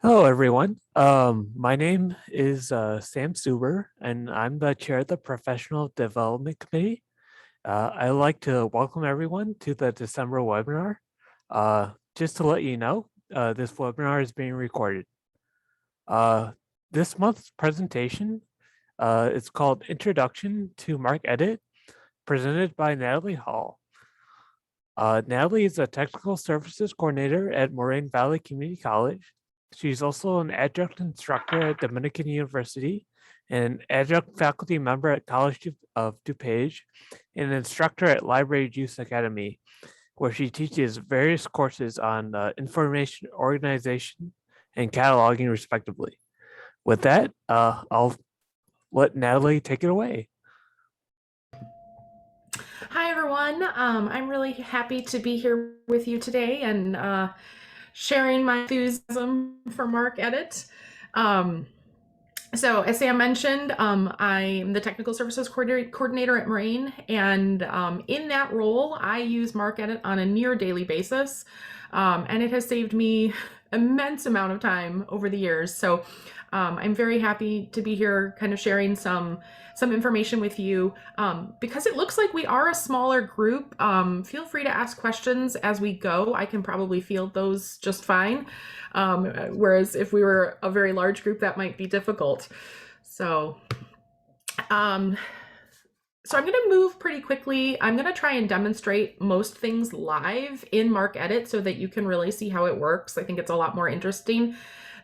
Hello, everyone. My name is Sam Suber, and I'm the chair of the Professional Development Committee. I'd like to welcome everyone to the December webinar. Just to let you know, this webinar is being recorded. Uh, this month's presentation is called Introduction to MarcEdit, presented by Natalie Hall. Natalie is a Technical Services Coordinator at Moraine Valley Community College. She's also an adjunct instructor at Dominican University, an adjunct faculty member at College of DuPage, and an instructor at Library Juice Academy, where she teaches various courses on information organization and cataloging, respectively. With that, I'll let Natalie take it away. Hi, everyone. I'm really happy to be here with you today and sharing my enthusiasm for MarcEdit. So, as Sam mentioned, I'm the Technical Services Coordinator at Moraine, and in that role, I use MarcEdit on a near daily basis, and it has saved me immense amount of time over the years. So, I'm very happy to be here, kind of sharing some information with you. Because it looks like we are a smaller group, feel free to ask questions as we go. I can probably field those just fine. Whereas if we were a very large group, that might be difficult. So, I'm going to move pretty quickly. I'm going to try and demonstrate most things live in MarcEdit so that you can really see how it works. I think it's a lot more interesting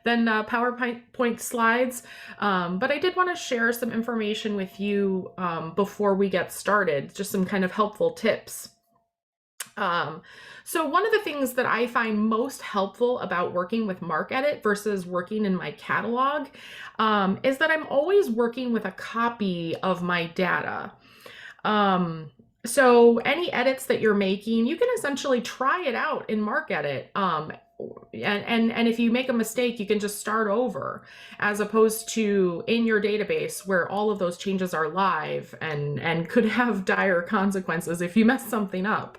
than PowerPoint slides. But I did want to share some information with you before we get started, just some kind of helpful tips. So one of the things that I find most helpful about working with MarcEdit versus working in my catalog is that I'm always working with a copy of my data. So any edits that you're making, you can essentially try it out in MarcEdit. And if you make a mistake, you can just start over, as opposed to in your database where all of those changes are live and could have dire consequences if you mess something up.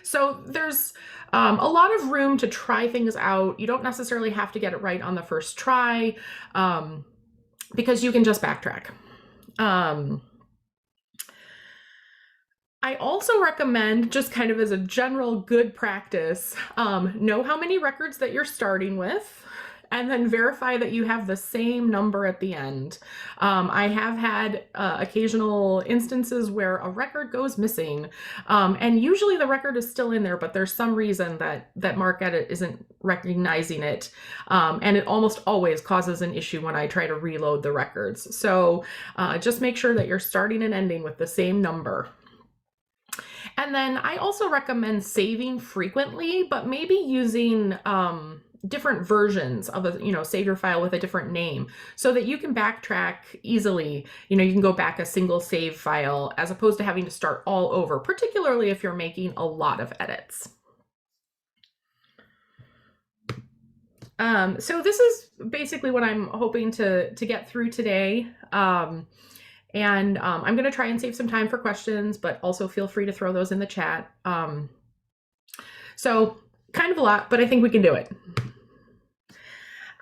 So there's a lot of room to try things out. You don't necessarily have to get it right on the first try, because you can just backtrack. I also recommend, just kind of as a general good practice, know how many records that you're starting with, and then verify that you have the same number at the end. I have had occasional instances where a record goes missing, and usually the record is still in there, but there's some reason that MarcEdit isn't recognizing it, and it almost always causes an issue when I try to reload the records. So just make sure that you're starting and ending with the same number. And then I also recommend saving frequently, but maybe using different versions of save your file with a different name so that you can backtrack easily. You can go back a single save file as opposed to having to start all over, particularly if you're making a lot of edits. So this is basically what I'm hoping to get through today. And I'm going to try and save some time for questions, but also feel free to throw those in the chat. So kind of a lot, but I think we can do it.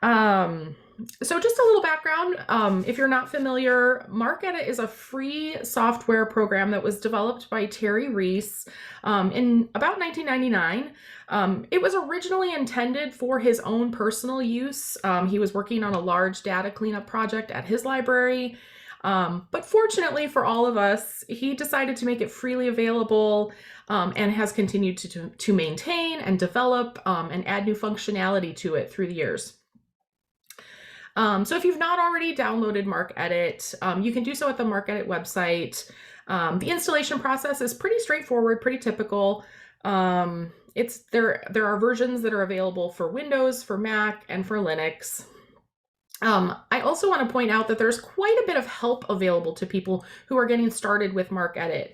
So just a little background. If you're not familiar, MarcEdit is a free software program that was developed by Terry Reese in about 1999. It was originally intended for his own personal use. He was working on a large data cleanup project at his library. But fortunately for all of us, he decided to make it freely available and has continued to maintain and develop and add new functionality to it through the years. So if you've not already downloaded MarcEdit, you can do so at the MarcEdit website. The installation process is pretty straightforward, pretty typical. There are versions that are available for Windows, for Mac, and for Linux. I also want to point out that there's quite a bit of help available to people who are getting started with MarcEdit.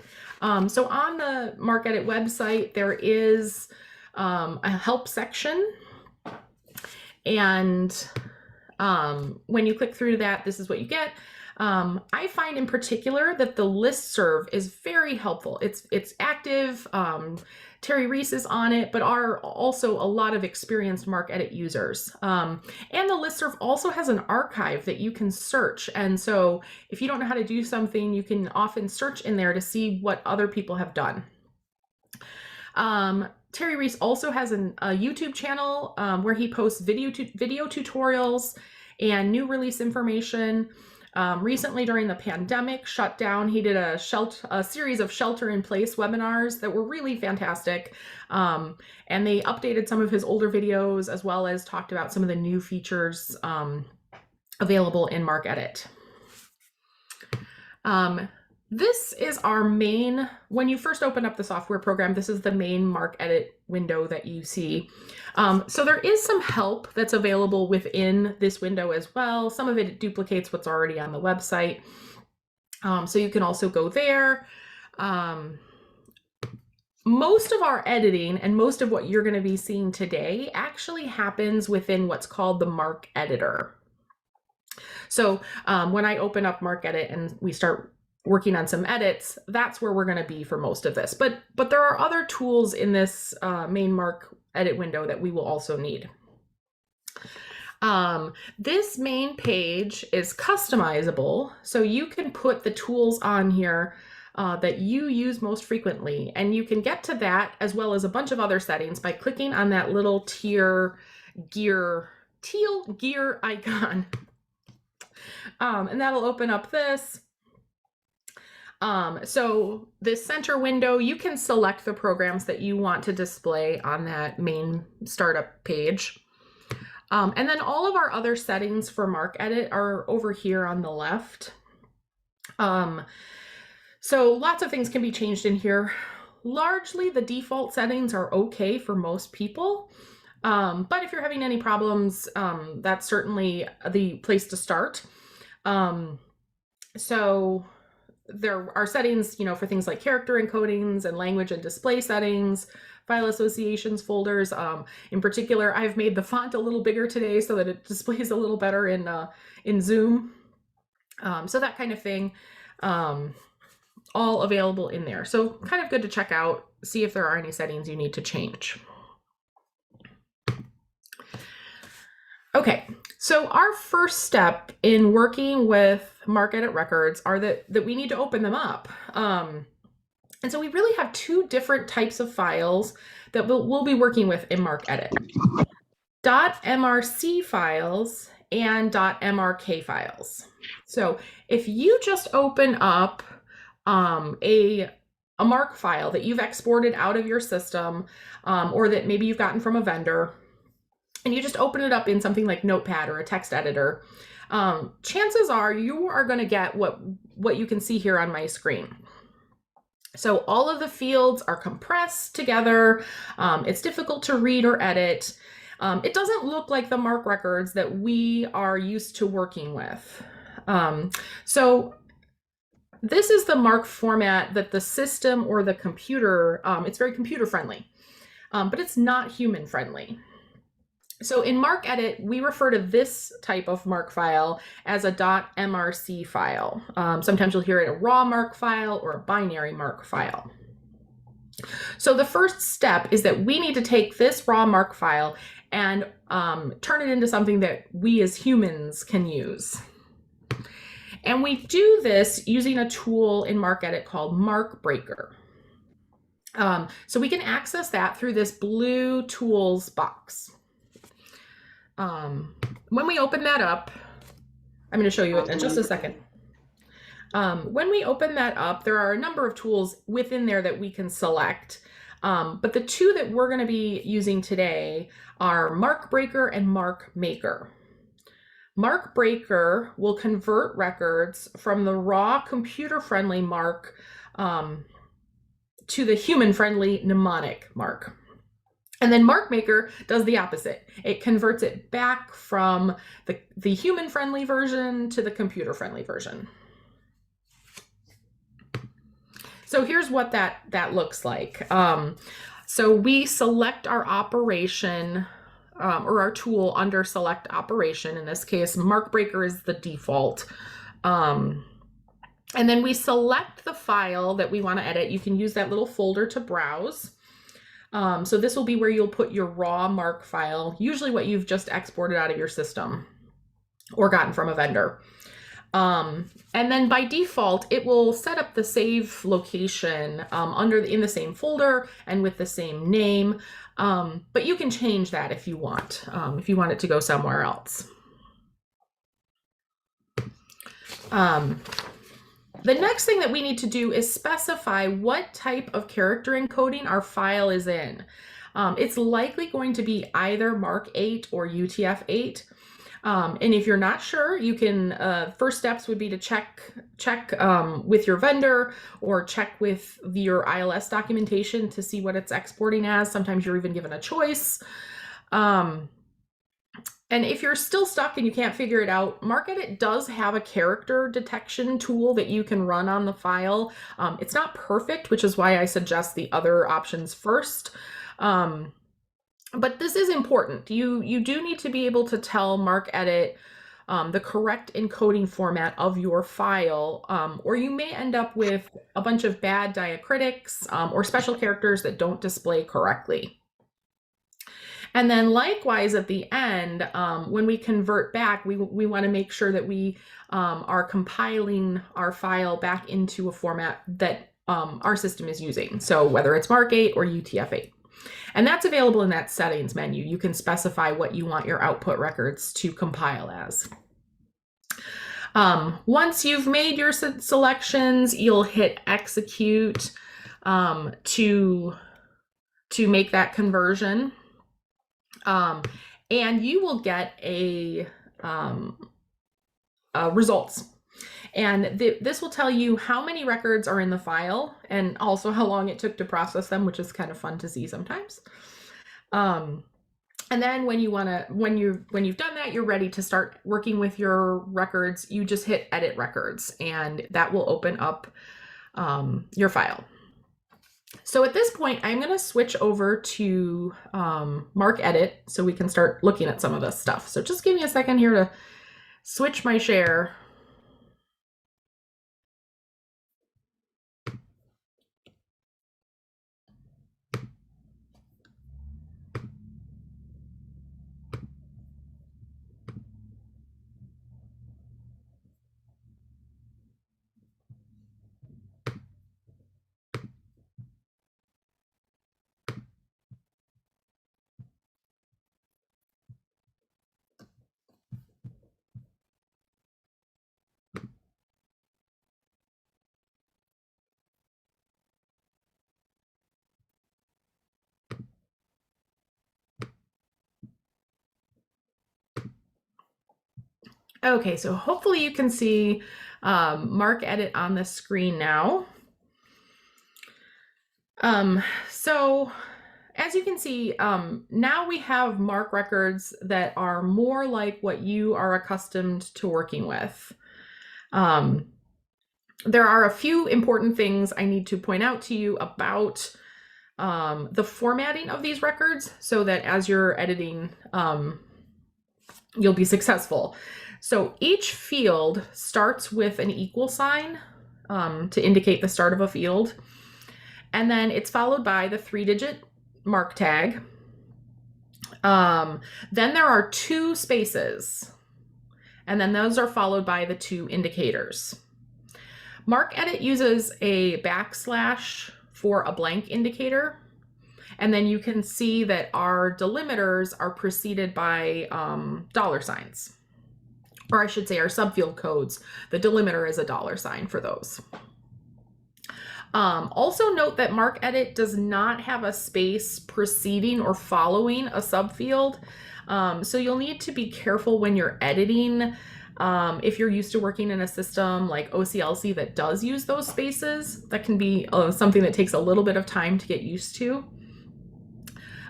So on the MarcEdit website, there is a help section. And when you click through that, this is what you get. I find in particular that the listserv is very helpful. It's active. Terry Reese is on it, but are also a lot of experienced MarcEdit users. And the listserv also has an archive that you can search. And so if you don't know how to do something, you can often search in there to see what other people have done. Terry Reese also has a YouTube channel where he posts video tutorials and new release information. Recently, during the pandemic shutdown, he did a series of shelter-in-place webinars that were really fantastic. And they updated some of his older videos, as well as talked about some of the new features available in MarcEdit. This is our main, when you first open up the software program, this is the main MarcEdit window that you see. So there is some help that's available within this window as well. Some of it duplicates what's already on the website. So you can also go there. Most of our editing and most of what you're going to be seeing today actually happens within what's called the MarcEditor. So when I open up MarcEdit and we start working on some edits, that's where we're going to be for most of this. But there are other tools in this main MarcEdit window that we will also need. This main page is customizable, so you can put the tools on here that you use most frequently, and you can get to that as well as a bunch of other settings by clicking on that little teal gear icon. And that'll open up this. So this center window, you can select the programs that you want to display on that main startup page. And then all of our other settings for MarcEdit are over here on the left. So lots of things can be changed in here. Largely the default settings are okay for most people. But if you're having any problems, that's certainly the place to start. So there are settings, for things like character encodings and language and display settings, file associations, folders. In particular, I've made the font a little bigger today so that it displays a little better in Zoom. So that kind of thing, all available in there. So kind of good to check out, see if there are any settings you need to change. Okay, so our first step in working with MarcEdit records are that we need to open them up. And so we really have two different types of files that we'll be working with in MarcEdit. .mrc files and .mrk files. So if you just open up a Marc file that you've exported out of your system, or that maybe you've gotten from a vendor, and you just open it up in something like Notepad or a text editor, chances are you are going to get what you can see here on my screen. So all of the fields are compressed together. It's difficult to read or edit. It doesn't look like the Marc records that we are used to working with. So this is the Marc format that the system or the computer, it's very computer friendly, but it's not human friendly. So in MarcEdit, we refer to this type of Marc file as a .mrc file. Sometimes you'll hear it a raw Marc file or a binary Marc file. So the first step is that we need to take this raw Marc file and turn it into something that we as humans can use. And we do this using a tool in MarcEdit called MarcBreaker. So we can access that through this blue tools box. When we open that up, I'm going to show you it in just a second. When we open that up, there are a number of tools within there that we can select. But the two that we're going to be using today are MarcBreaker and MarcMaker. MarcBreaker will convert records from the raw computer-friendly Marc to the human-friendly mnemonic Marc. And then MarcMaker does the opposite. It converts it back from the human-friendly version to the computer-friendly version. So here's what that looks like. So we select our operation or our tool under select operation. In this case, MarcBreaker is the default. And then we select the file that we want to edit. You can use that little folder to browse. So this will be where you'll put your raw Marc file, usually what you've just exported out of your system or gotten from a vendor. And then by default, it will set up the save location in the same folder and with the same name. But you can change that if you want it to go somewhere else. The next thing that we need to do is specify what type of character encoding our file is in. It's likely going to be either MarcEdit or UTF-8. And if you're not sure, you can, first steps would be to check with your vendor or check with your ILS documentation to see what it's exporting as. Sometimes you're even given a choice. And if you're still stuck and you can't figure it out, MarcEdit does have a character detection tool that you can run on the file. It's not perfect, which is why I suggest the other options first. But this is important. You do need to be able to tell MarcEdit the correct encoding format of your file, or you may end up with a bunch of bad diacritics or special characters that don't display correctly. And then likewise at the end, when we convert back, we want to make sure that we are compiling our file back into a format that our system is using. So whether it's MarcEdit or UTF-8. And that's available in that settings menu. You can specify what you want your output records to compile as. Once you've made your selections, you'll hit execute to make that conversion. And you will get a results. And this will tell you how many records are in the file and also how long it took to process them, which is kind of fun to see sometimes. And then when you've done that, you're ready to start working with your records. You just hit edit records and that will open up your file. So at this point, I'm going to switch over to MarcEdit so we can start looking at some of this stuff. So just give me a second here to switch my share. Okay, so hopefully you can see MarcEdit on the screen now. So as you can see, now we have Marc records that are more like what you are accustomed to working with. There are a few important things I need to point out to you about the formatting of these records so that as you're editing, you'll be successful. So each field starts with an equal sign to indicate the start of a field. And then it's followed by the 3-digit Marc tag. Then there are 2 spaces. And then those are followed by the 2 indicators. MarcEdit uses a backslash for a blank indicator. And then you can see that our delimiters are preceded by dollar signs. Or I should say our subfield codes. The delimiter is a $sign for those. Also note that MarcEdit does not have a space preceding or following a subfield. So you'll need to be careful when you're editing. If you're used to working in a system like OCLC that does use those spaces, that can be something that takes a little bit of time to get used to.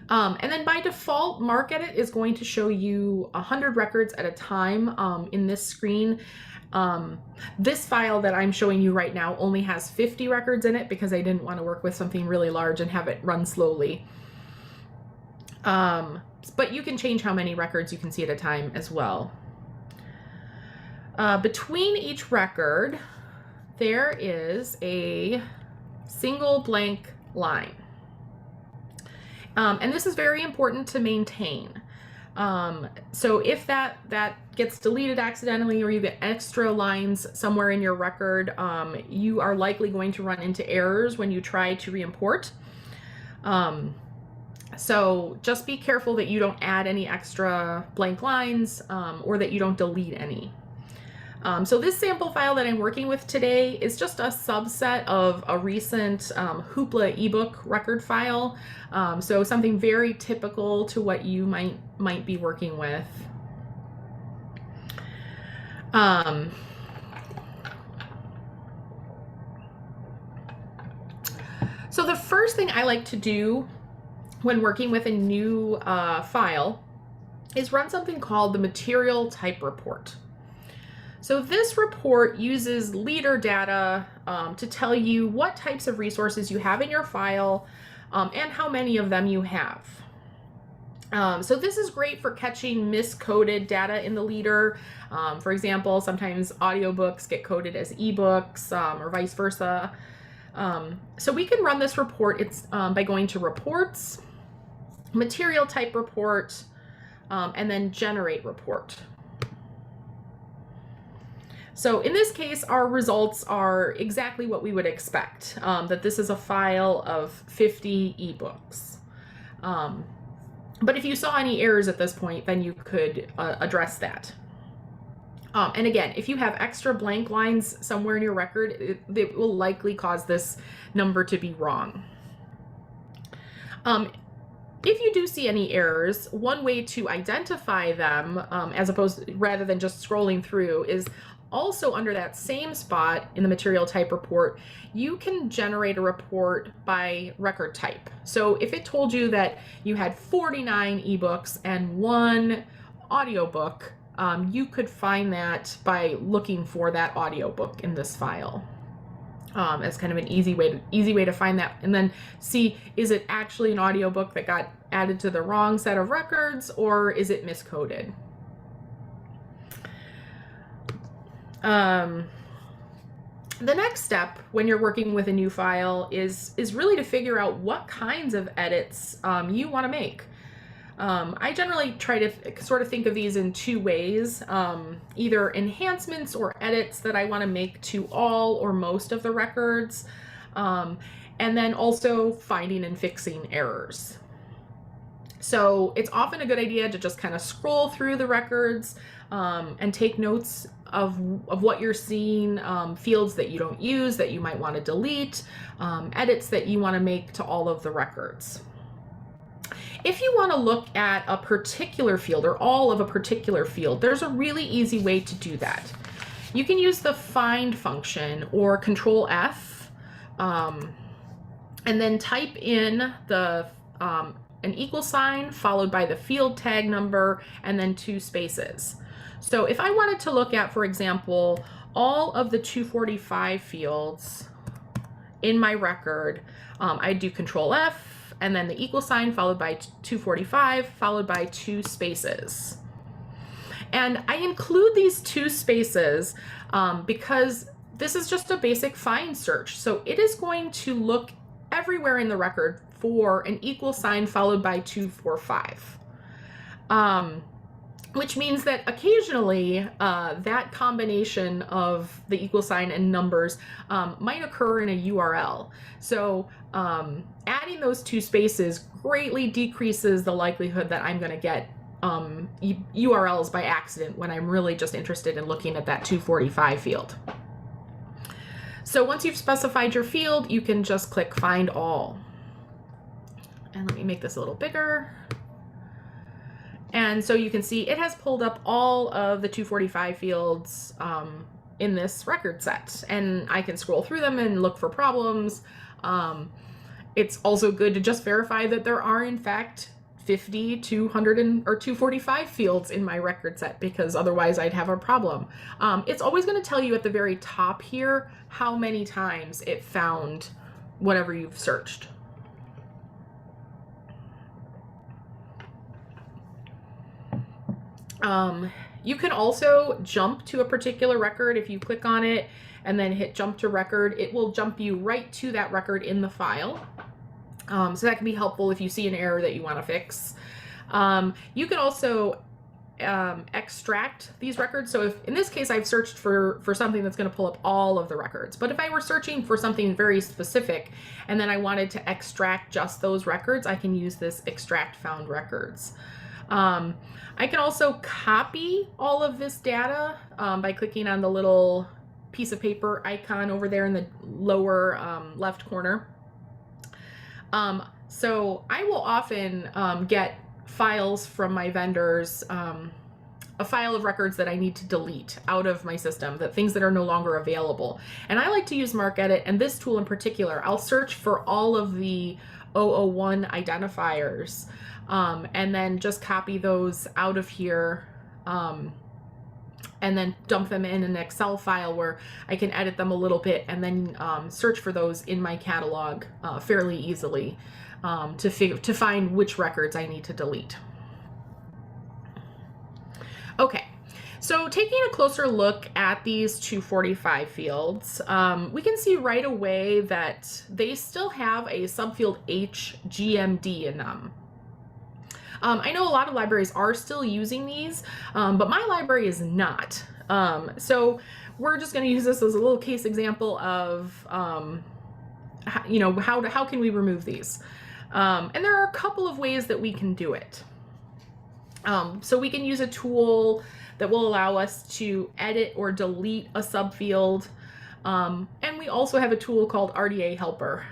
And then by default, MarcEdit is going to show you 100 records at a time in this screen. This file that I'm showing you right now only has 50 records in it because I didn't want to work with something really large and have it run slowly. But you can change how many records you can see at a time as well. Between each record, there is a single blank line. And this is very important to maintain. So if that gets deleted accidentally, or you get extra lines somewhere in your record, you are likely going to run into errors when you try to re-import. So just be careful that you don't add any extra blank lines, or that you don't delete any. So this sample file that I'm working with today is just a subset of a recent Hoopla ebook record file. So something very typical to what you might be working with. So the first thing I like to do when working with a new file is run something called the material type report. So this report uses leader data to tell you what types of resources you have in your file, and how many of them you have. So this is great for catching miscoded data in the leader. For example, sometimes audiobooks get coded as ebooks, or vice versa. So we can run this report by going to Reports, Material Type Report, and then Generate Report. So in this case, our results are exactly what we would expect, that this is a file of 50 ebooks. But if you saw any errors at this point, then you could address that. And again, if you have extra blank lines somewhere in your record, it will likely cause this number to be wrong. If you do see any errors, one way to identify them, rather than just scrolling through, is also under that same spot in the material type report, you can generate a report by record type. So if it told you that you had 49 ebooks and 1 audiobook, you could find that by looking for that audiobook in this file. As kind of an easy way to find that, and then see, is it actually an audiobook that got added to the wrong set of records, or is it miscoded? The next step when you're working with a new file is really to figure out what kinds of edits you want to make. I generally try to sort of think of these in 2 ways, either enhancements or edits that I want to make to all or most of the records, and then also finding and fixing errors. So it's often a good idea to just kind of scroll through the records and take notes of what you're seeing, fields that you don't use that you might want to delete, edits that you want to make to all of the records. If you want to look at a particular field or all of a particular field, there's a really easy way to do that. You can use the find function or Control F, and then type in the an equal sign followed by the field tag number and then 2 spaces. So if I wanted to look at, for example, all of the 245 fields in my record, I'd do Control F and then the equal sign followed by 245 followed by 2 spaces. And I include these 2 spaces because this is just a basic find search. So it is going to look everywhere in the record for an equal sign followed by 245. Which means that occasionally that combination of the equal sign and numbers might occur in a URL. So adding those 2 spaces greatly decreases the likelihood that I'm going to get URLs by accident when I'm really just interested in looking at that 245 field. So once you've specified your field, you can just click Find All. And let me make this a little bigger. And so you can see it has pulled up all of the 245 fields in this record set. And I can scroll through them and look for problems. It's also good to just verify that there are, in fact, 50, 200, or 245 fields in my record set, because otherwise I'd have a problem. It's always going to tell you at the very top here how many times it found whatever you've searched. You can also jump to a particular record. If you click on it and then hit jump to record, it will jump you right to that record in the file. So that can be helpful if you see an error that you want to fix. You can also extract these records. So if in this case I've searched for something that's going to pull up all of the records, but if I were searching for something very specific and then I wanted to extract just those records, I can use this extract found records. I can also copy all of this data by clicking on the little piece of paper icon over there in the lower left corner. So I will often get files from my vendors, a file of records that I need to delete out of my system, that things that are no longer available. And I like to use MarcEdit, and this tool in particular. I'll search for all of the 001 identifiers and then just copy those out of here and then dump them in an Excel file where I can edit them a little bit and then search for those in my catalog fairly easily to find which records I need to delete. Okay, so taking a closer look at these 245 fields, we can see right away that they still have a subfield H GMD in them. I know a lot of libraries are still using these, but my library is not. So we're just going to use this as a little case example of, how can we remove these? And there are a couple of ways that we can do it. So we can use a tool that will allow us to edit or delete a subfield. And we also have a tool called RDA Helper.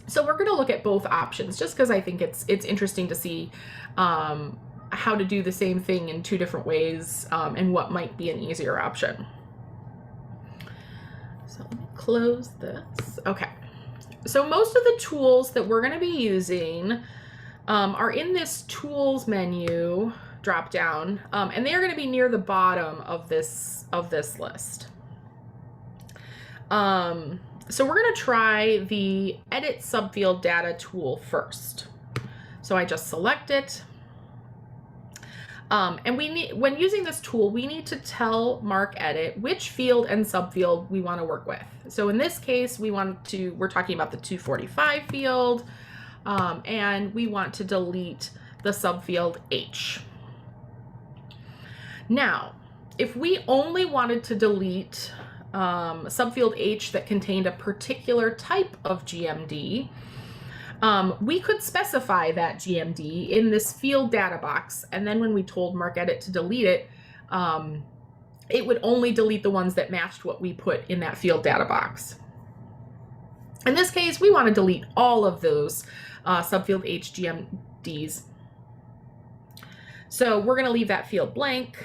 So we're going to look at both options just because I think it's interesting to see how to do the same thing in two different ways and what might be an easier option. So let me close this. Okay. So most of the tools that we're going to be using are in this tools menu drop down, and they are going to be near the bottom of this list. So we're going to try the edit subfield data tool first. So I just select it. And when using this tool, we need to tell MarcEdit which field and subfield we want to work with. So in this case, we're talking about the 245 field, and we want to delete the subfield H. Now, if we only wanted to delete subfield H that contained a particular type of GMD, we could specify that GMD in this field data box, and then when we told MarcEdit to delete it, it would only delete the ones that matched what we put in that field data box. In this case, we want to delete all of those subfield H GMDs. So we're going to leave that field blank.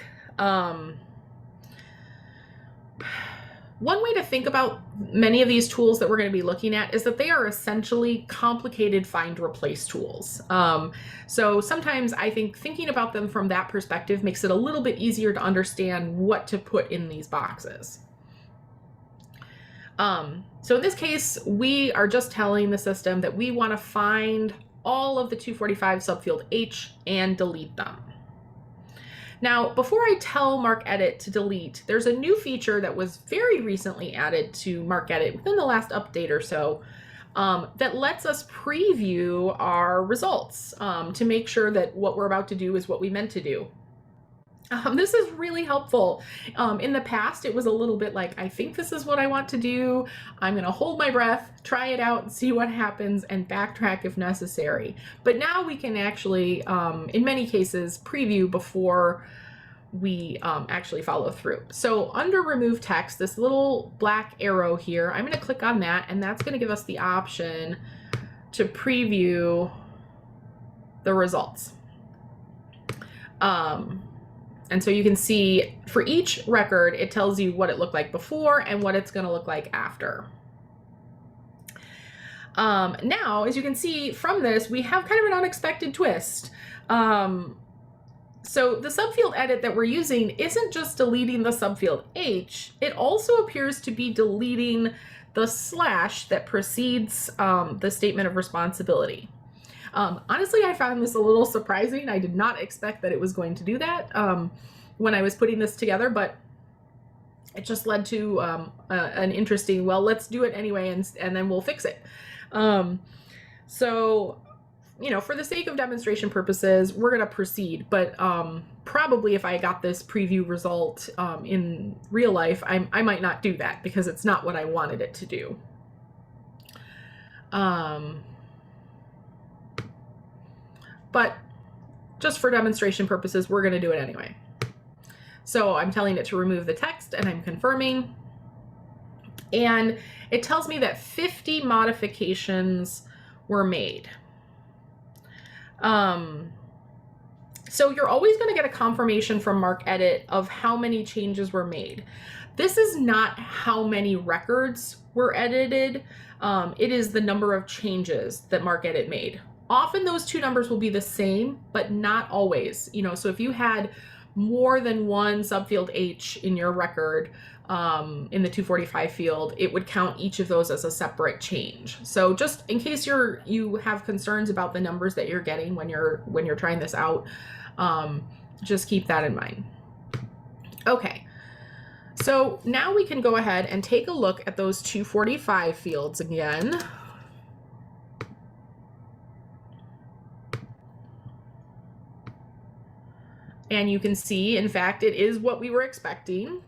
One way to think about many of these tools that we're going to be looking at is that they are essentially complicated find replace tools. So sometimes I think thinking about them from that perspective makes it a little bit easier to understand what to put in these boxes. So in this case, we are just telling the system that we want to find all of the 245 subfield H and delete them. Now, before I tell MarcEdit to delete, there's a new feature that was very recently added to MarcEdit within the last update or so that lets us preview our results to make sure that what we're about to do is what we meant to do. This is really helpful. In the past, it was a little bit like, I think this is what I want to do. I'm going to hold my breath, try it out, and see what happens, and backtrack if necessary. But now we can actually, in many cases, preview before we actually follow through. So under remove text, this little black arrow here, I'm going to click on that, and that's going to give us the option to preview the results. And so you can see for each record, it tells you what it looked like before and what it's going to look like after. Now, as you can see from this, we have kind of an unexpected twist. So the subfield edit that we're using isn't just deleting the subfield H, it also appears to be deleting the slash that precedes the statement of responsibility. Honestly, I found this a little surprising. I did not expect that it was going to do that when I was putting this together, but it just led to an interesting, well, let's do it anyway, and then we'll fix it. So, for the sake of demonstration purposes, we're going to proceed. But probably if I got this preview result in real life, I might not do that because it's not what I wanted it to do. But just for demonstration purposes, we're going to do it anyway. So I'm telling it to remove the text and I'm confirming. And it tells me that 50 modifications were made. So you're always going to get a confirmation from MarcEdit of how many changes were made. This is not how many records were edited. It is the number of changes that MarcEdit made. Often those two numbers will be the same, but not always. So if you had more than one subfield H in your record, in the 245 field, it would count each of those as a separate change. So just in case you have concerns about the numbers that you're getting when you're trying this out, just keep that in mind. Okay, so now we can go ahead and take a look at those 245 fields again. And you can see, in fact, it is what we were expecting.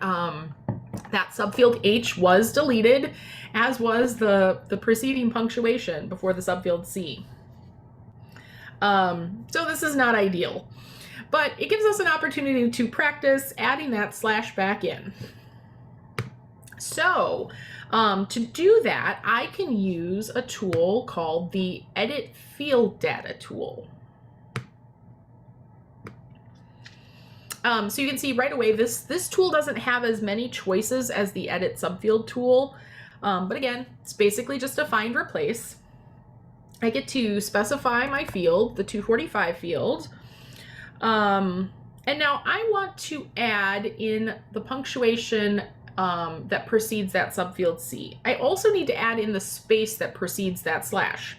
That subfield H was deleted, as was the preceding punctuation before the subfield C. So this is not ideal, but it gives us an opportunity to practice adding that slash back in. So to do that, I can use a tool called the Edit Field Data tool. So you can see right away, this tool doesn't have as many choices as the Edit Subfield tool. But again, it's basically just a find replace. I get to specify my field, the 245 field. And now I want to add in the punctuation that precedes that subfield C. I also need to add in the space that precedes that slash.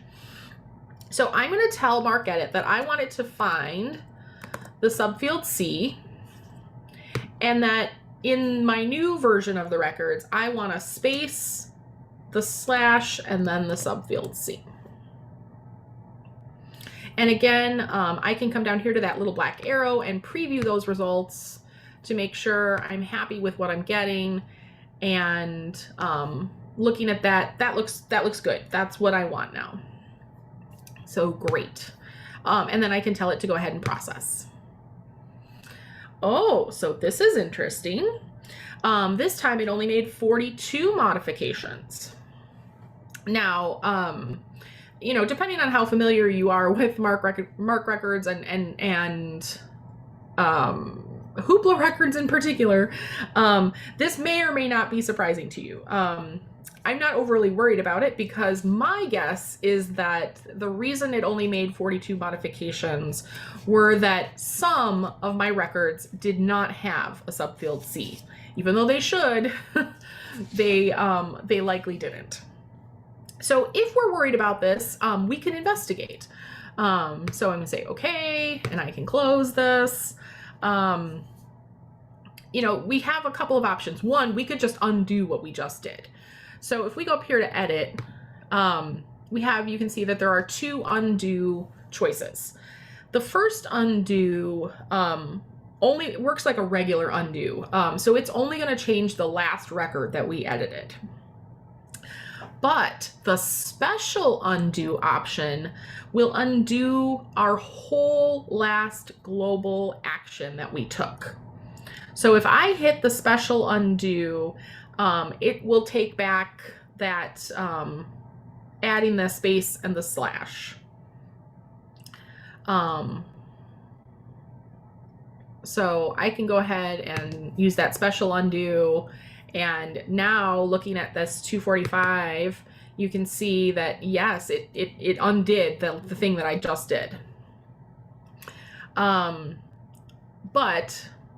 So I'm going to tell MarcEdit that I want it to find the subfield C, and that in my new version of the records, I want a space, the slash, and then the subfield C. And again, I can come down here to that little black arrow and preview those results to make sure I'm happy with what I'm getting. And looking at that looks good. That's what I want now. So great. And then I can tell it to go ahead and process. Oh, so this is interesting. This time it only made 42 modifications. Now, depending on how familiar you are with Marc records and Hoopla records in particular, this may or may not be surprising to you. I'm not overly worried about it because my guess is that the reason it only made 42 modifications were that some of my records did not have a subfield C. Even though they should, they likely didn't. So if we're worried about this, we can investigate. So I'm gonna say, okay, and I can close this. We have a couple of options. One, we could just undo what we just did. So if we go up here to edit, you can see that there are two undo choices. The first undo only works like a regular undo. So it's only going to change the last record that we edited. But the special undo option will undo our whole last global action that we took. So if I hit the special undo, it will take back that adding the space and the slash. So I can go ahead and use that special undo. And now looking at this 245, you can see that, yes, it undid the thing that I just did. But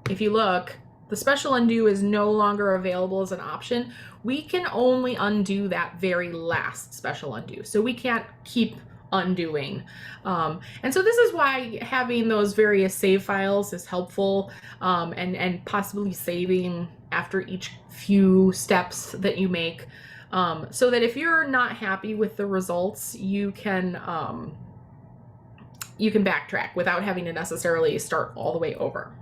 if you look, the special undo is no longer available as an option. We can only undo that very last special undo. So we can't keep undoing. And so this is why having those various save files is helpful, and possibly saving after each few steps that you make. so that if you're not happy with the results, you can backtrack without having to necessarily start all the way over.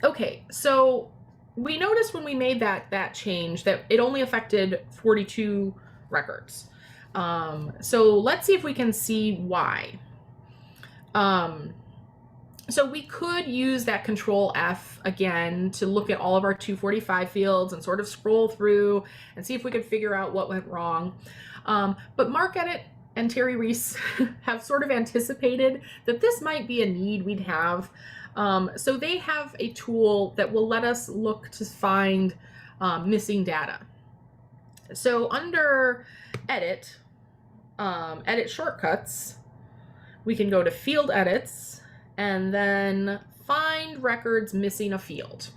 Okay, so we noticed when we made that change that it only affected 42 records. So let's see if we can see why. So we could use that Control F again to look at all of our 245 fields and sort of scroll through and see if we could figure out what went wrong. But MarcEdit and Terry Reese have sort of anticipated that this might be a need we'd have. So they have a tool that will let us look to find missing data. So under Edit, Edit Shortcuts, we can go to Field Edits and then Find Records Missing a Field.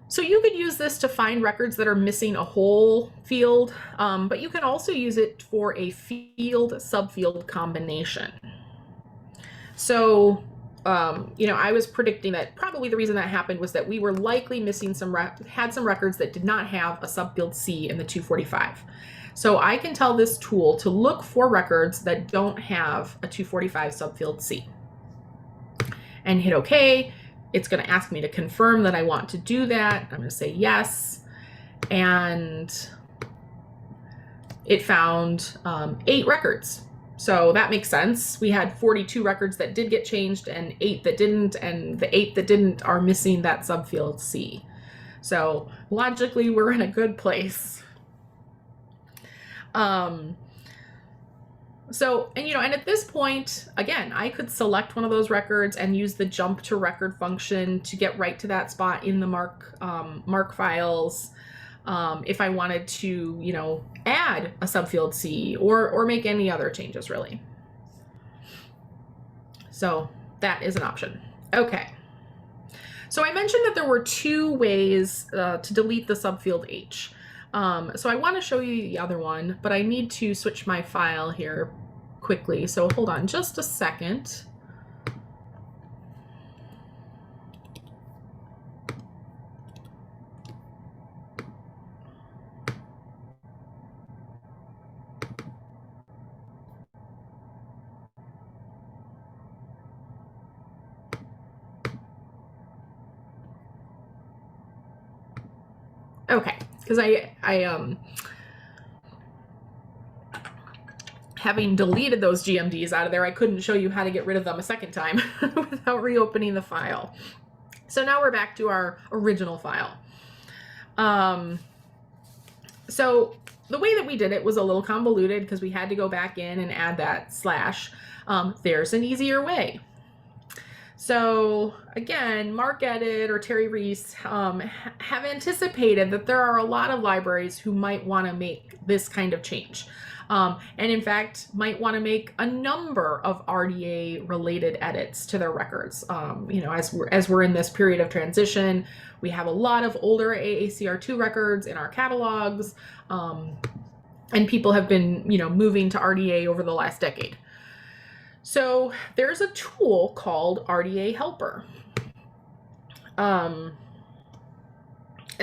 So you could use this to find records that are missing a whole field, but you can also use it for a field-subfield combination. So, I was predicting that probably the reason that happened was that we were likely missing had some records that did not have a subfield C in the 245. So I can tell this tool to look for records that don't have a 245 subfield C. And hit OK. It's going to ask me to confirm that I want to do that. I'm going to say yes. And it found 8 records. So that makes sense. We had 42 records that did get changed and 8 that didn't. And the 8 that didn't are missing that subfield C. So logically, we're in a good place. And at this point, again, I could select one of those records and use the jump to record function to get right to that spot in the Marc files. If I wanted to, add a subfield C or make any other changes, really. So that is an option. Okay. So I mentioned that there were 2 ways to delete the subfield H. So I want to show you the other one, but I need to switch my file here quickly. So hold on just a second. Okay, because I having deleted those GMDs out of there, I couldn't show you how to get rid of them a second time without reopening the file. So now we're back to our original file. So the way that we did it was a little convoluted because we had to go back in and add that slash. There's an easier way. So again, MarcEdit or Terry Reese have anticipated that there are a lot of libraries who might want to make this kind of change. And in fact, might want to make a number of RDA related edits to their records. As we're in this period of transition, we have a lot of older AACR2 records in our catalogs, and people have been, moving to RDA over the last decade. So there's a tool called RDA Helper. And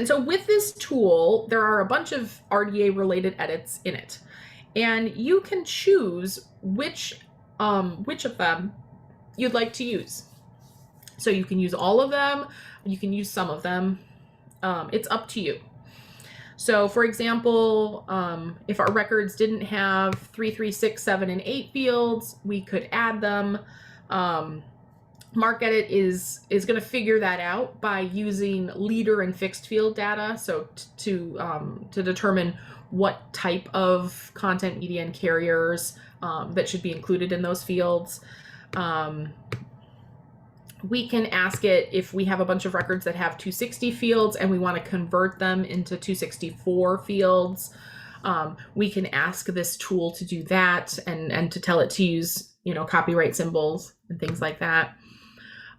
so with this tool, there are a bunch of RDA related edits in it. And you can choose which of them you'd like to use. So you can use all of them, you can use some of them. It's up to you. So for example, if our records didn't have 3, 3, 6, 7, and 8 fields, we could add them. MarcEdit is going to figure that out by using leader and fixed field data. So to determine what type of content media and carriers that should be included in those fields. We can ask it if we have a bunch of records that have 260 fields and we want to convert them into 264 fields. We can ask this tool to do that and to tell it to use, copyright symbols and things like that.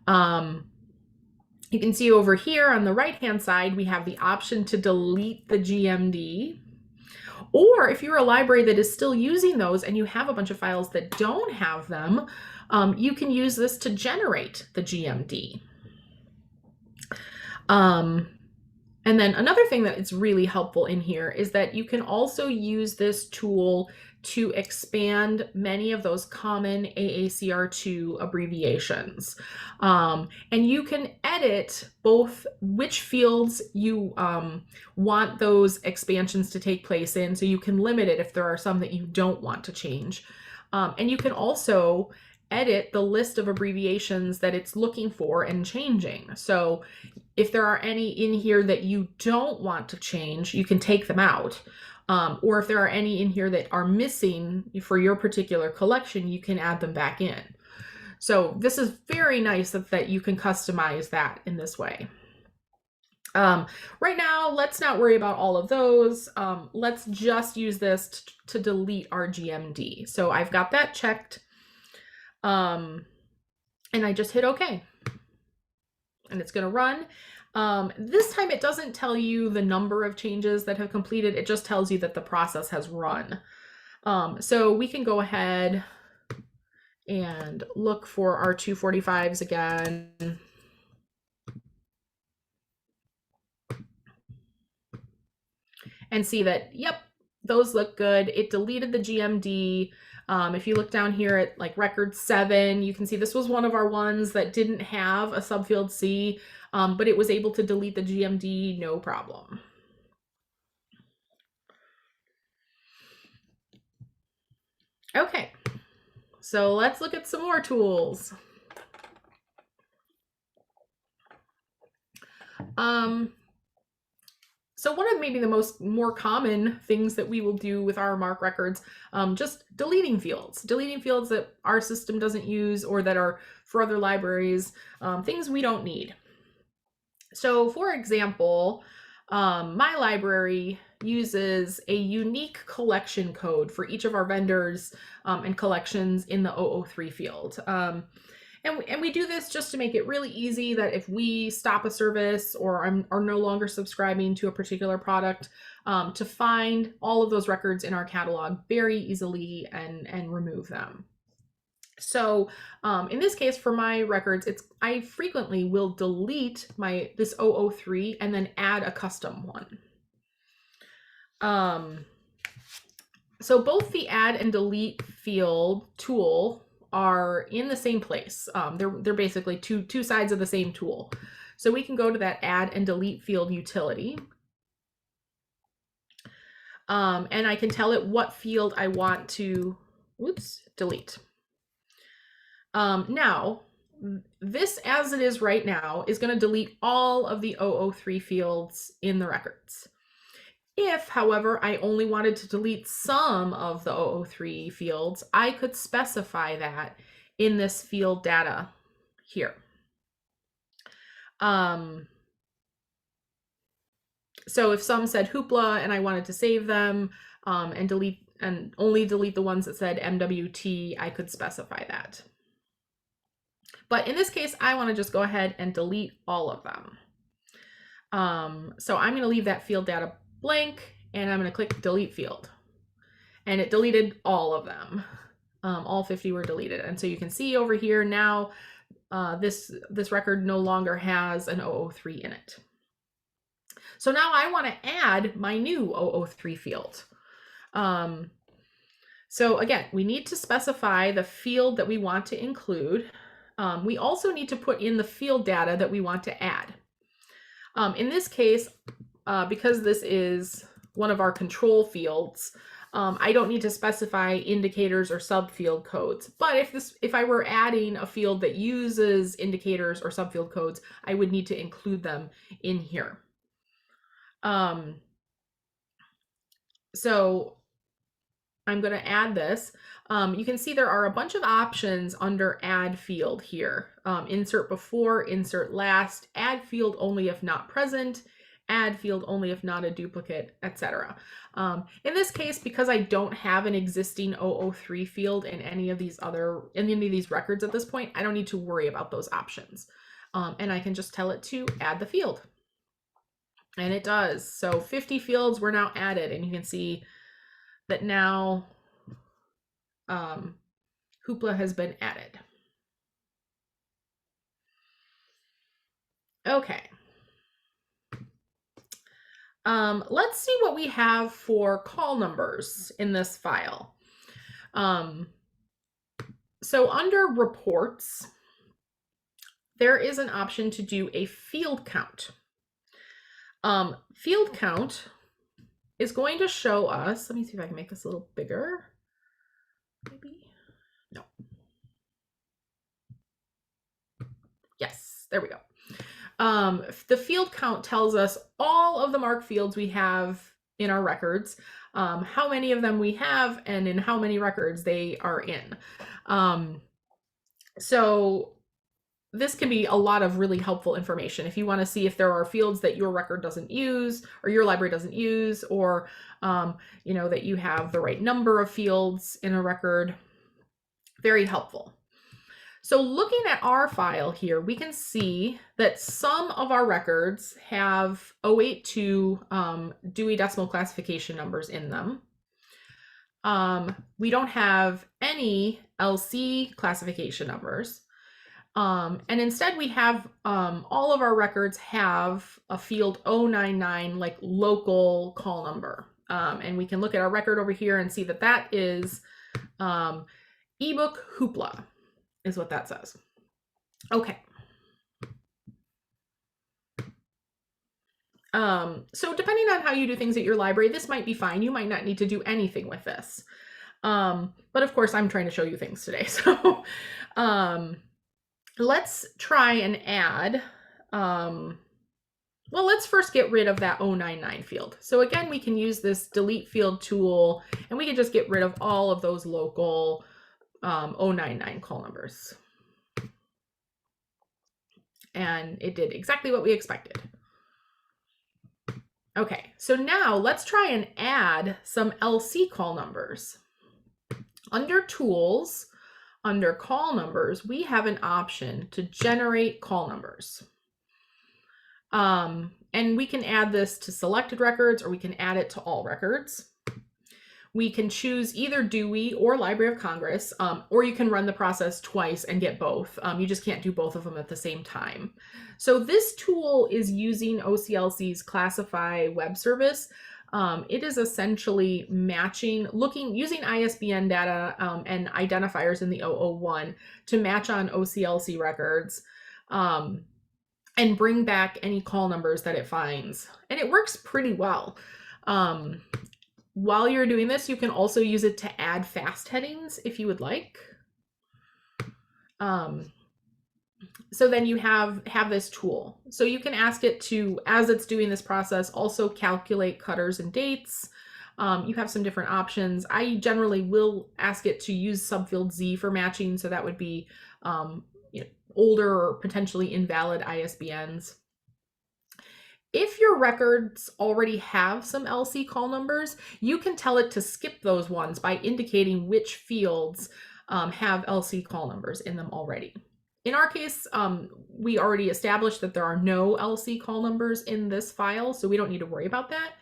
You can see over here on the right-hand side, we have the option to delete the GMD. Or if you're a library that is still using those and you have a bunch of files that don't have them, you can use this to generate the GMD. And then another thing that is really helpful in here is that you can also use this tool to expand many of those common AACR2 abbreviations. And you can edit both which fields you want those expansions to take place in, so you can limit it if there are some that you don't want to change. And you can also edit the list of abbreviations that it's looking for and changing. So if there are any in here that you don't want to change, you can take them out. Or if there are any in here that are missing for your particular collection, you can add them back in. So this is very nice that you can customize that in this way. Right now, let's not worry about all of those. Let's just use this to delete our GMD. So I've got that checked. And I just hit OK. And it's going to run. This time it doesn't tell you the number of changes that have completed. It just tells you that the process has run. So we can go ahead and look for our 245s again. And see that, yep, those look good. It deleted the GMD. If you look down here at like record 7, you can see this was one of our ones that didn't have a subfield C, but it was able to delete the GMD, no problem. Okay, so let's look at some more tools. So one of maybe the more common things that we will do with our MARC records, just deleting fields that our system doesn't use or that are for other libraries, things we don't need. So for example, my library uses a unique collection code for each of our vendors and collections in the 003 field. And we do this just to make it really easy that if we stop a service or are no longer subscribing to a particular product, to find all of those records in our catalog very easily and remove them. So in this case, for my records, I frequently will delete this 003 and then add a custom one. So both the add and delete field tool are in the same place. They're basically two sides of the same tool. So we can go to that add and delete field utility. And I can tell it what field I want to, delete. Now, this as it is right now is going to delete all of the 003 fields in the records. If, however, I only wanted to delete some of the 003 fields, I could specify that in this field data here. So if some said hoopla and I wanted to save them and only delete the ones that said MWT, I could specify that. But in this case, I want to just go ahead and delete all of them. So I'm going to leave that field data blank, and I'm going to click delete field, and it deleted all of them. All 50 were deleted, and so you can see over here now this record no longer has an 003 in it. So now I want to add my new 003 field. So again, we need to specify the field that we want to include. We also need to put in the field data that we want to add. In this case, because this is one of our control fields, I don't need to specify indicators or subfield codes. But if I were adding a field that uses indicators or subfield codes, I would need to include them in here. So I'm going to add this. You can see there are a bunch of options under add field here. Insert before, insert last, add field only if not present, add field only if not a duplicate, etc. In this case, because I don't have an existing 003 field in any of these records at this point, I don't need to worry about those options. And I can just tell it to add the field. And it does. So 50 fields were now added, and you can see that now hoopla has been added. Okay. Let's see what we have for call numbers in this file. So under reports, there is an option to do a field count. Field count is going to show us, let me see if I can make this a little bigger. Maybe, no. Yes, there we go. The field count tells us all of the MARC fields we have in our records, how many of them we have, and in how many records they are in. So this can be a lot of really helpful information if you want to see if there are fields that your record doesn't use or your library doesn't use, or that you have the right number of fields in a record. Very helpful. So looking at our file here, we can see that some of our records have 082 Dewey Decimal Classification numbers in them. We don't have any LC classification numbers. And instead we have all of our records have a field 099, like local call number. And we can look at our record over here and see that that is ebook hoopla is what that says. Okay. So depending on how you do things at your library, this might be fine. You might not need to do anything with this. But of course I'm trying to show you things today. So let's try and add, well, let's first get rid of that 099 field. So again, we can use this delete field tool and we can just get rid of all of those local 099 call numbers. And it did exactly what we expected. Okay, so now let's try and add some LC call numbers. Under tools, under call numbers, we have an option to generate call numbers. And we can add this to selected records or we can add it to all records. We can choose either Dewey or Library of Congress, or you can run the process twice and get both. You just can't do both of them at the same time. So this tool is using OCLC's Classify web service. It is essentially matching, using ISBN data and identifiers in the 001 to match on OCLC records and bring back any call numbers that it finds. And it works pretty well. While you're doing this, you can also use it to add fast headings if you would like. So then you have this tool. So you can ask it to, as it's doing this process, also calculate cutters and dates. You have some different options. I generally will ask it to use subfield Z for matching. So that would be older or potentially invalid ISBNs. If your records already have some LC call numbers, you can tell it to skip those ones by indicating which fields have LC call numbers in them already. In our case, we already established that there are no LC call numbers in this file, so we don't need to worry about that.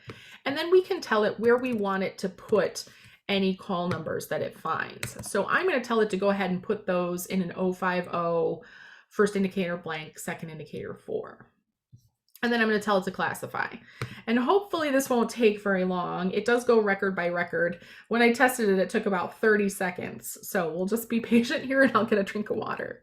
And then we can tell it where we want it to put any call numbers that it finds. So I'm going to tell it to go ahead and put those in an 050, first indicator blank, second indicator 4. And then I'm going to tell it to classify. And hopefully this won't take very long. It does go record by record. When I tested it, it took about 30 seconds. So we'll just be patient here and I'll get a drink of water.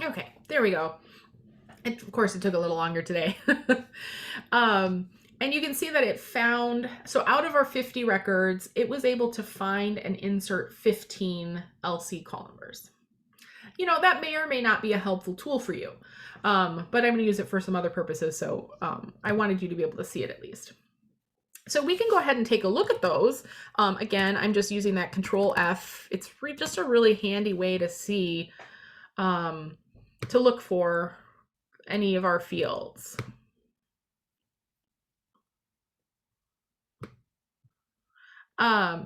Okay, there we go. And of course, it took a little longer today. And you can see that it found, so out of our 50 records, it was able to find and insert 15 LC call numbers. You know, that may or may not be a helpful tool for you, but I'm going to use it for some other purposes, so I wanted you to be able to see it at least. So we can go ahead and take a look at those. Again, I'm just using that Control F. It's just a really handy way to see, to look for any of our fields.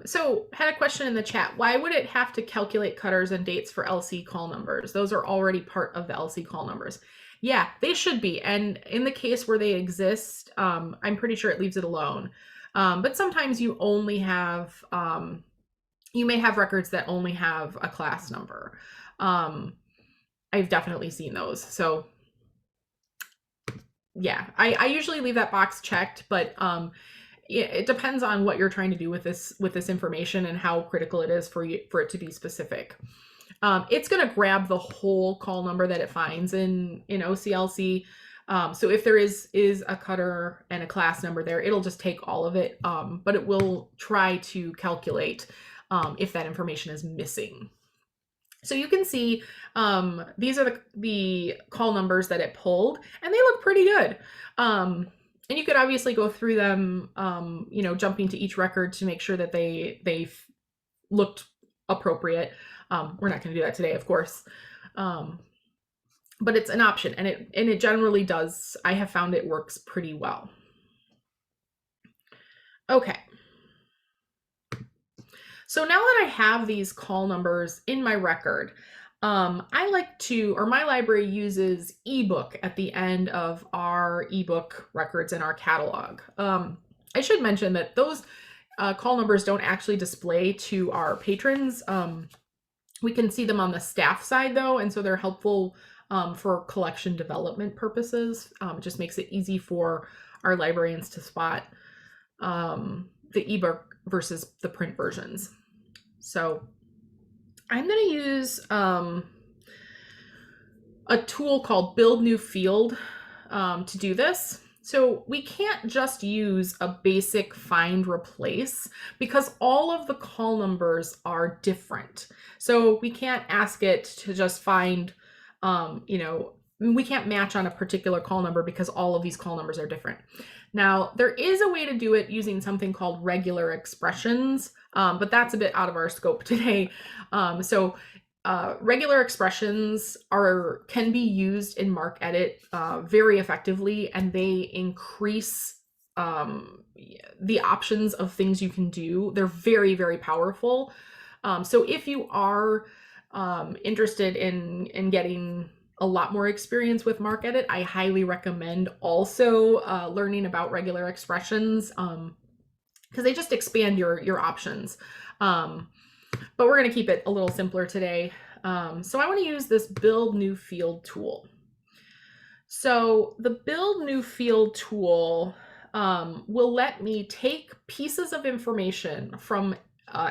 So had a question in the chat. Why would it have to calculate cutters and dates for LC call numbers? Those are already part of the LC call numbers. Yeah, they should be. And in the case where they exist, I'm pretty sure it leaves it alone. But sometimes you only have, you may have records that only have a class number. I've definitely seen those. So yeah, I usually leave that box checked, but it depends on what you're trying to do with this information and how critical it is for it to be specific. It's going to grab the whole call number that it finds in OCLC. So if there is a cutter and a class number there, it'll just take all of it, but it will try to calculate if that information is missing. So you can see these are the call numbers that it pulled, and they look pretty good. And you could obviously go through them, jumping to each record to make sure that they looked appropriate. We're not going to do that today, of course, but it's an option, and it generally does. I have found it works pretty well. Okay. So now that I have these call numbers in my record, I like to, or my library uses ebook at the end of our ebook records in our catalog. I should mention that those call numbers don't actually display to our patrons. We can see them on the staff side though, and so they're helpful for collection development purposes. It just makes it easy for our librarians to spot the ebook versus the print versions. So I'm going to use a tool called Build New Field to do this. So we can't just use a basic find replace because all of the call numbers are different. So we can't ask it to just find, we can't match on a particular call number because all of these call numbers are different. Now, there is a way to do it using something called regular expressions, but that's a bit out of our scope today. Regular expressions can be used in MarcEdit very effectively, and they increase the options of things you can do. They're very, very powerful. So if you are interested in getting a lot more experience with MarcEdit, I highly recommend also learning about regular expressions because they just expand your options. But we're going to keep it a little simpler today. So I want to use this Build New Field tool. So the Build New Field tool will let me take pieces of information from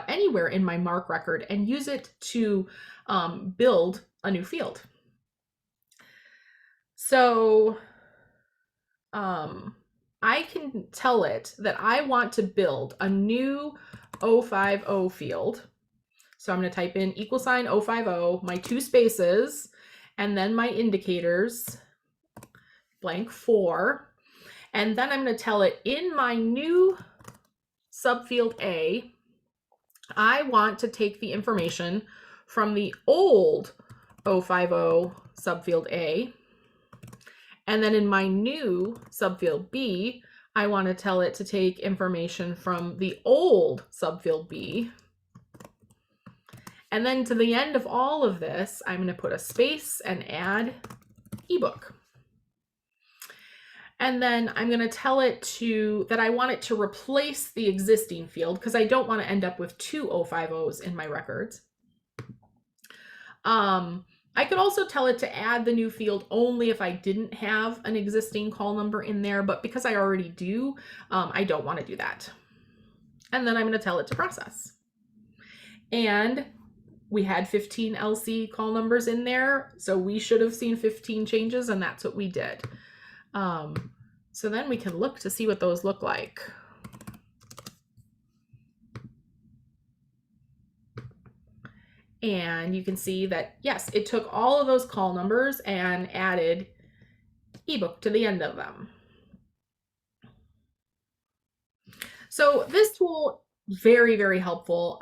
anywhere in my Marc record and use it to build a new field. So I can tell it that I want to build a new 050 field. So I'm going to type in = 050, my 2 spaces, and then my indicators, blank 4. And then I'm going to tell it in my new subfield A, I want to take the information from the old 050 subfield A. And then in my new subfield B, I want to tell it to take information from the old subfield B. And then to the end of all of this, I'm going to put a space and add ebook. And then I'm going to tell it that I want it to replace the existing field because I don't want to end up with 2 050s in my records. I could also tell it to add the new field only if I didn't have an existing call number in there, but because I already do, I don't want to do that. And then I'm going to tell it to process. And we had 15 LC call numbers in there, so we should have seen 15 changes, and that's what we did. So then we can look to see what those look like. And you can see that, yes, it took all of those call numbers and added ebook to the end of them. So this tool, very, very helpful.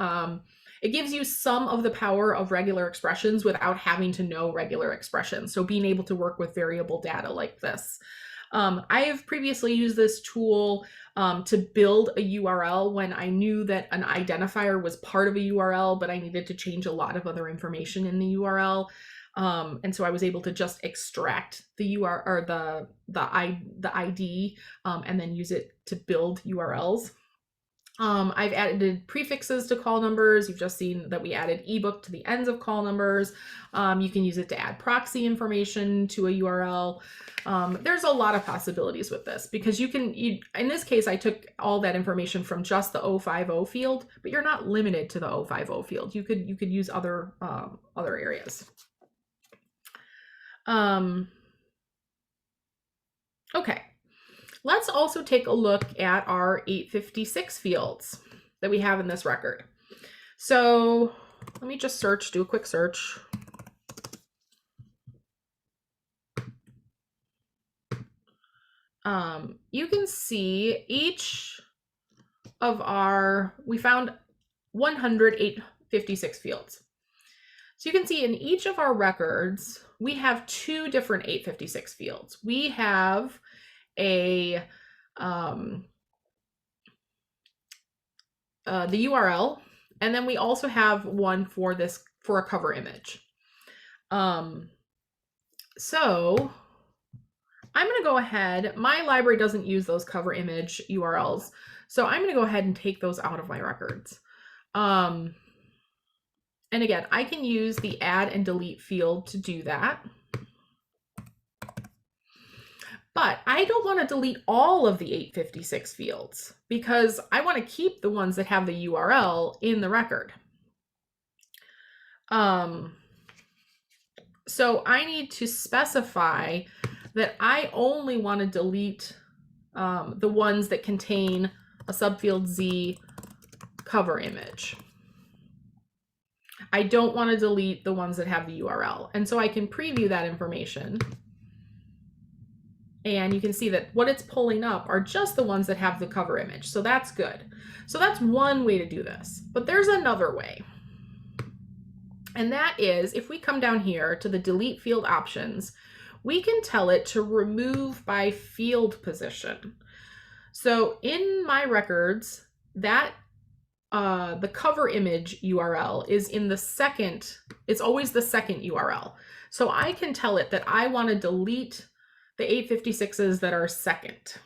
It gives you some of the power of regular expressions without having to know regular expressions. So being able to work with variable data like this. I have previously used this tool to build a URL when I knew that an identifier was part of a URL, but I needed to change a lot of other information in the URL. And so I was able to just extract the URL or the ID and then use it to build URLs. I've added prefixes to call numbers. You've just seen that we added ebook to the ends of call numbers. You can use it to add proxy information to a URL. There's a lot of possibilities with this because in this case, I took all that information from just the 050 field, but you're not limited to the 050 field. You could use other areas. Okay. Let's also take a look at our 856 fields that we have in this record. So let me just do a quick search. You can see we found 10856 fields. So you can see in each of our records, we have two different 856 fields. We have the URL, and then we also have one for a cover image. So I'm going to go ahead. My library doesn't use those cover image URLs, so I'm going to go ahead and take those out of my records. And again, I can use the add and delete field to do that. But I don't want to delete all of the 856 fields because I want to keep the ones that have the URL in the record. So I need to specify that I only want to delete the ones that contain a subfield Z cover image. I don't want to delete the ones that have the URL. And so I can preview that information. And you can see that what it's pulling up are just the ones that have the cover image. So that's good. So that's one way to do this. But there's another way. And that is, if we come down here to the delete field options, we can tell it to remove by field position. So in my records, that the cover image URL is in the second, it's always the second URL. So I can tell it that I want to delete the 856s that are second.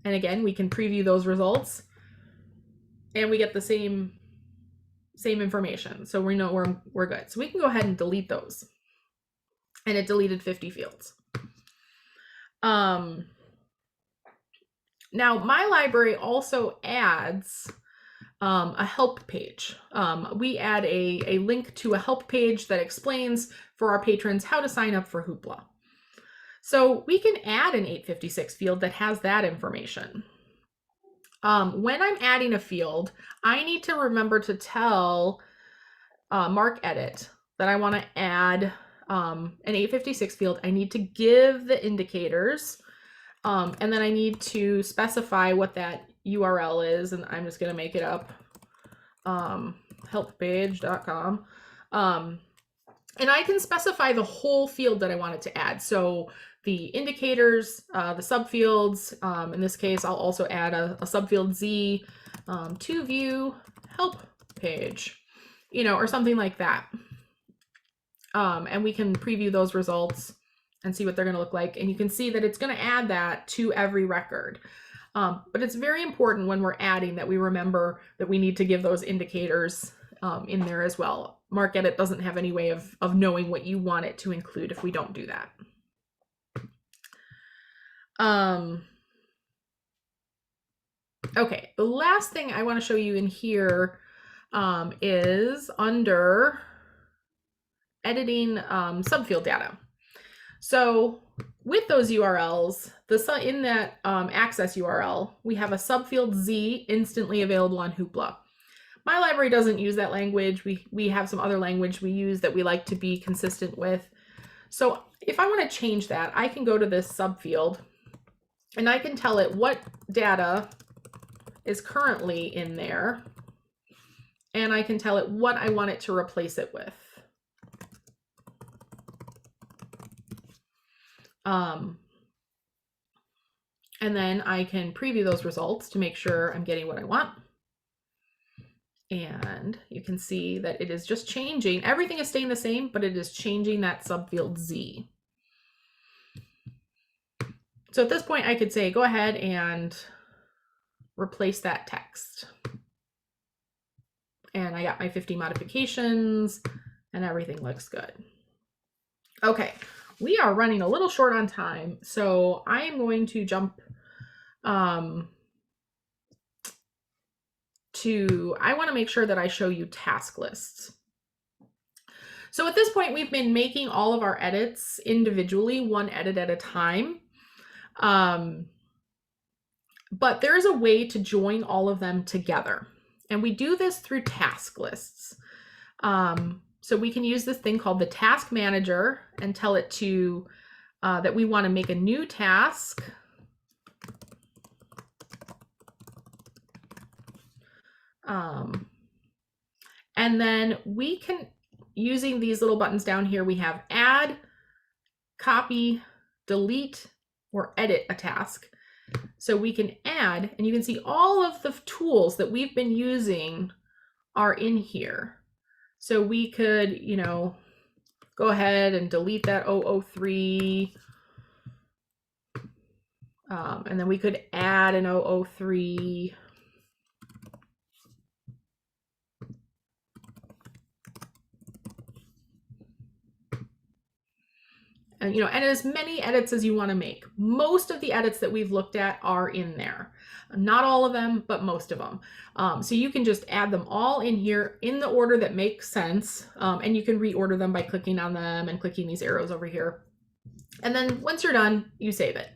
And again, we can preview those results and we get the same information. So we know we're good. So we can go ahead and delete those. And it deleted 50 fields. Now my library also adds a help page. We add a link to a help page that explains for our patrons how to sign up for Hoopla. So we can add an 856 field that has that information. When I'm adding a field, I need to remember to tell MarcEdit that I want to add an 856 field. I need to give the indicators, and then I need to specify what that URL is, and I'm just going to make it up, helppage.com. And I can specify the whole field that I want it to add. So the indicators, the subfields, in this case, I'll also add a subfield Z to view help page, or something like that. And we can preview those results and see what they're going to look like. And you can see that it's going to add that to every record. But it's very important when we're adding that we remember that we need to give those indicators in there as well. MarcEdit doesn't have any way of knowing what you want it to include if we don't do that. Okay, the last thing I want to show you in here is under editing subfield data. So with those URLs, in that access URL, we have a subfield Z instantly available on Hoopla. My library doesn't use that language. We have some other language we use that we like to be consistent with. So if I want to change that, I can go to this subfield and I can tell it what data is currently in there. And I can tell it what I want it to replace it with. And then I can preview those results to make sure I'm getting what I want. And you can see that it is just changing. Everything is staying the same, but it is changing that subfield Z. So at this point, I could say, go ahead and replace that text. And I got my 50 modifications and everything looks good. Okay, we are running a little short on time, so I am going to jump I want to make sure that I show you task lists. So at this point, we've been making all of our edits individually, one edit at a time. But there is a way to join all of them together. And we do this through task lists. So we can use this thing called the task manager and tell it to that we want to make a new task. And then we can, using these little buttons down here, we have add, copy, delete, or edit a task. So we can add, and you can see all of the tools that we've been using are in here. So we could, you know, go ahead and delete that 003. And then we could add an 003. And, you know, and as many edits as you want to make. Most of the edits that we've looked at are in there. Not all of them, but most of them. So you can just add them all in here in the order that makes sense. And you can reorder them by clicking on them and clicking these arrows over here. And then once you're done, you save it.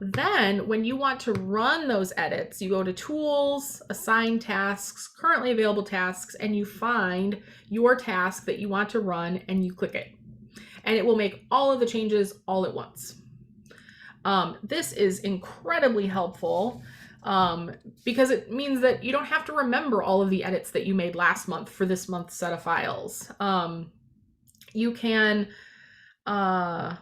Then when you want to run those edits, you go to Tools, Assign Tasks, Currently Available Tasks, and you find your task that you want to run and you click it. And it will make all of the changes all at once. This is incredibly helpful because it means that you don't have to remember all of the edits that you made last month for this month's set of files. You can, I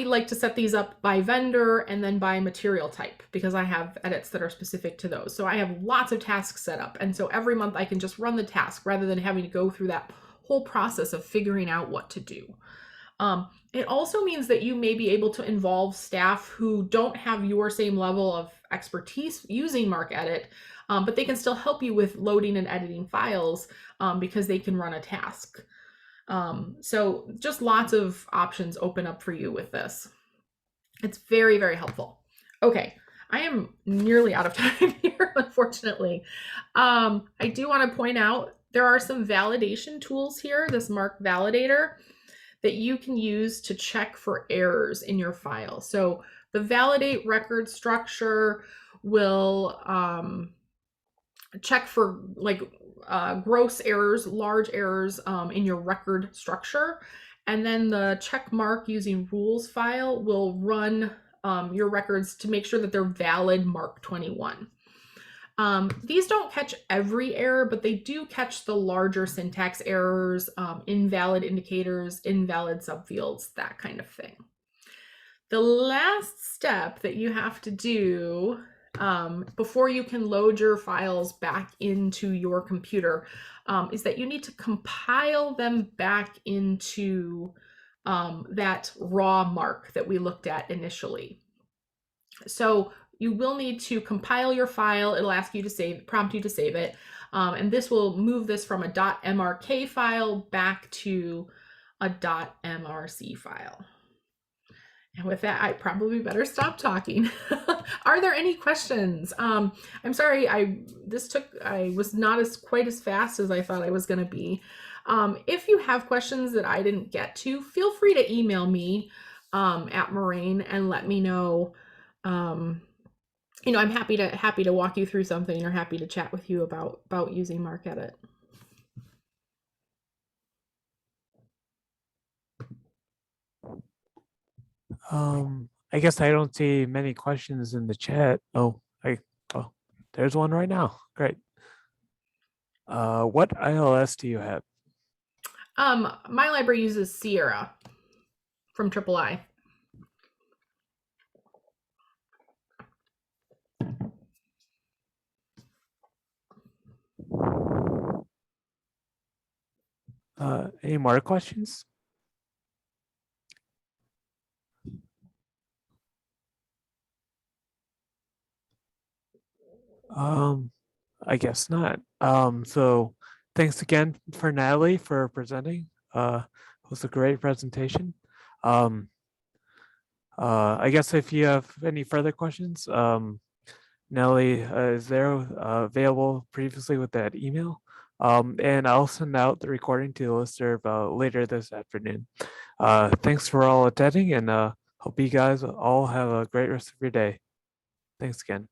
like to set these up by vendor and then by material type because I have edits that are specific to those. So I have lots of tasks set up. And so every month I can just run the task rather than having to go through that whole process of figuring out what to do. It also means that you may be able to involve staff who don't have your same level of expertise using MarcEdit, but they can still help you with loading and editing files because they can run a task. So just lots of options open up for you with this. It's very, very helpful. Okay, I am nearly out of time here, unfortunately. I do want to point out there are some validation tools here, this Marc Validator, that you can use to check for errors in your file. So the validate record structure will check for like gross errors, large errors in your record structure. And then the check mark using rules file will run your records to make sure that they're valid Marc 21. These don't catch every error, but they do catch the larger syntax errors, invalid indicators, invalid subfields, that kind of thing. The last step that you have to do before you can load your files back into your computer is that you need to compile them back into that raw Marc that we looked at initially. So you will need to compile your file. It'll ask you to save, prompt you to save it. And this will move this from a .mrk file back to a .mrc file. And with that, I probably better stop talking. Are there any questions? I'm sorry, I was not quite as fast as I thought I was gonna be. If you have questions that I didn't get to, feel free to email me. at Moraine and let me know. Um, I'm happy to walk you through something or happy to chat with you about using MarcEdit. I guess I don't see many questions in the chat. Oh, there's one right now. Great. What ILS do you have? My library uses Sierra from III. Any more questions? I guess not. So thanks again for Natalie for presenting. It was a great presentation. Um, I guess if you have any further questions, Nellie is there available previously with that email. And I'll send out the recording to the listener later this afternoon. Thanks for all attending and hope you guys all have a great rest of your day. Thanks again.